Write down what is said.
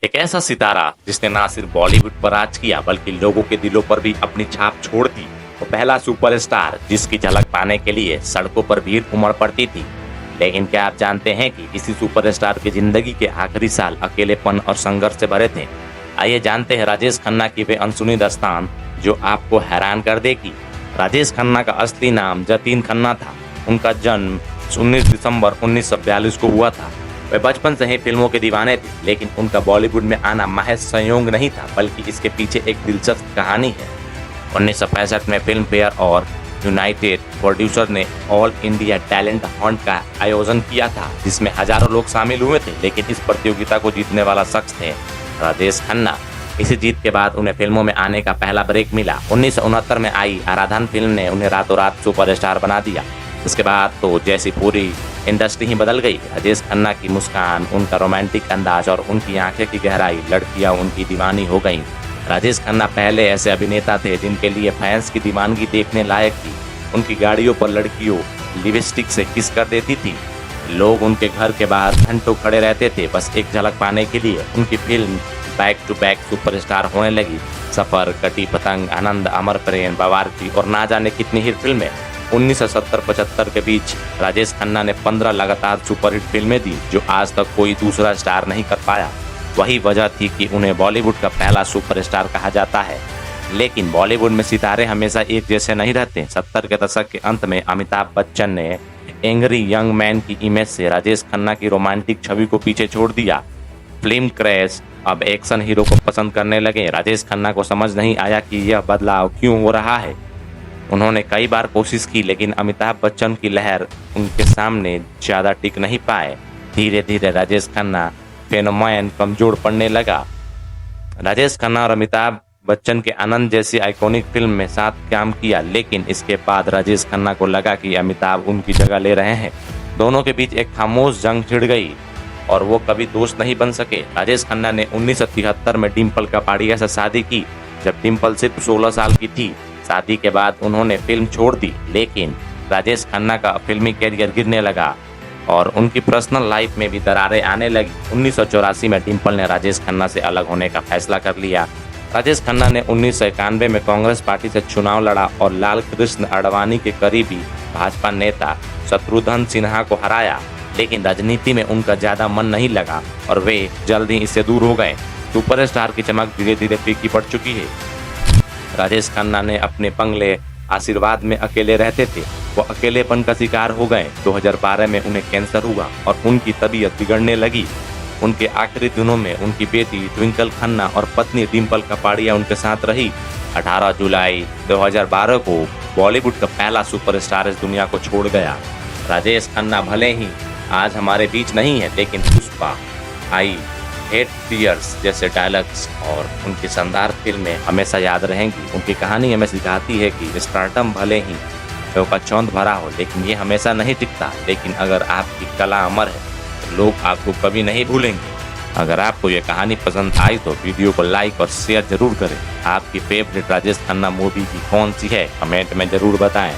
एक ऐसा सितारा जिसने ना सिर्फ बॉलीवुड पर राज किया बल्कि लोगों के दिलों पर भी अपनी छाप छोड़ दी। वो पहला सुपरस्टार जिसकी झलक पाने के लिए सड़कों पर भीड़ उमड़ पड़ती थी। लेकिन क्या आप जानते हैं कि इसी सुपरस्टार की जिंदगी के आखिरी साल अकेलेपन और संघर्ष से भरे थे। आइए जानते हैं राजेश खन्ना की वे अनसुनी दास्तान जो आपको हैरान कर देगी। राजेश खन्ना का असली नाम जतीन खन्ना था। उनका जन्म 19 दिसंबर 1942 को हुआ था। वे बचपन से ही फिल्मों के दीवाने थे, लेकिन उनका बॉलीवुड में आना महज संयोग नहीं था, बल्कि इसके पीछे एक दिलचस्प कहानी है। 1965 में फिल्म फेयर और यूनाइटेड प्रोड्यूसर ने ऑल इंडिया टैलेंट हंट का आयोजन किया था, जिसमें हजारों लोग शामिल हुए थे, लेकिन इस प्रतियोगिता को जीतने वाला शख्स थे राजेश खन्ना। इसी जीत के बाद उन्हें फिल्मों में आने का पहला ब्रेक मिला। 1969 में आई आराधन फिल्म ने उन्हें रातों रात सुपरस्टार बना दिया। इसके बाद तो जैसी पूरी इंडस्ट्री ही बदल गई। राजेश खन्ना की मुस्कान, उनका रोमांटिक अंदाज और उनकी आंखें की गहराई, लड़कियां उनकी दीवानी हो गईं। राजेश खन्ना पहले ऐसे अभिनेता थे जिनके लिए फैंस की दीवानगी देखने लायक थी। उनकी गाड़ियों पर लड़कियों लिपस्टिक से किस कर देती थी। लोग उनके घर के बाहर घंटों खड़े रहते थे बस एक झलक पाने के लिए। उनकी film back to back superstar होने लगी। सफर, कटी पतंग, आनंद, अमर प्रेम, बावर्ची और ना जाने कितनी ही फिल्में। 1970-75 के बीच राजेश खन्ना ने 15 लगातार सुपरहिट फिल्में दी, जो आज तक कोई दूसरा स्टार नहीं कर पाया। वही वजह थी कि उन्हें बॉलीवुड का पहला सुपरस्टार कहा जाता है। लेकिन बॉलीवुड में सितारे हमेशा एक जैसे नहीं रहते। 70 के दशक के अंत में अमिताभ बच्चन ने एंग्री यंग मैन की इमेज से राजेश खन्ना की रोमांटिक छवि को पीछे छोड़ दिया। फिल्म क्रैश अब एक्शन हीरो को पसंद करने लगे। राजेश खन्ना को समझ नहीं आया कि यह बदलाव क्यों हो रहा है। उन्होंने कई बार कोशिश की, लेकिन अमिताभ बच्चन की लहर उनके सामने ज्यादा टिक नहीं पाए। धीरे धीरे राजेश खन्ना फेनोमेन कमजोर पड़ने लगा। राजेश खन्ना और अमिताभ बच्चन के आनंद जैसी आइकॉनिक फिल्म में साथ काम किया, लेकिन इसके बाद राजेश खन्ना को लगा कि अमिताभ उनकी जगह ले रहे हैं। दोनों के बीच एक खामोश जंग छिड़ गई और वो कभी दोस्त नहीं बन सके। राजेश खन्ना ने 1973 में डिम्पल कपाड़िया से शादी की, जब डिम्पल सिर्फ 16 साल की थी। शादी के बाद उन्होंने फिल्म छोड़ दी, लेकिन राजेश खन्ना का फिल्मी कैरियर गिरने लगा और उनकी पर्सनल लाइफ में भी दरारें आने लगी। 1984 में डिम्पल ने राजेश खन्ना से अलग होने का फैसला कर लिया। राजेश खन्ना ने 1991 में कांग्रेस पार्टी से चुनाव लड़ा और लाल कृष्ण आडवाणी के करीबी भाजपा नेता शत्रुघ्न सिन्हा को हराया, लेकिन राजनीति में उनका ज्यादा मन नहीं लगा और वे जल्द ही इससे दूर हो गए। सुपरस्टार की चमक धीरे धीरे फीकी पड़ चुकी है। राजेश खन्ना ने अपने बंगले आशीर्वाद में अकेले रहते थे। वो अकेलेपन का शिकार हो गए। 2012 में उन्हें कैंसर हुआ और उनकी तबीयत बिगड़ने लगी। उनके आखिरी दिनों में उनकी बेटी ट्विंकल खन्ना और पत्नी डिम्पल कपाड़िया उनके साथ रही। 18 जुलाई 2012 को बॉलीवुड का पहला सुपरस्टार इस दुनिया को छोड़ गया। राजेश खन्ना भले ही आज हमारे बीच नहीं है, लेकिन पुष्पा, आई हेट टीयर्स जैसे डायलॉग्स और उनकी शानदार फिल्में हमेशा याद रहेंगी। उनकी कहानी हमें सिखाती है कि स्टारडम भले ही चौंध भरा हो, लेकिन ये हमेशा नहीं टिकता। लेकिन अगर आपकी कला अमर है तो लोग आपको कभी नहीं भूलेंगे। अगर आपको ये कहानी पसंद आई तो वीडियो को लाइक और शेयर जरूर करें। आपकी फेवरेट राजेश खन्ना मूवी की कौन सी है, कमेंट में जरूर बताएं।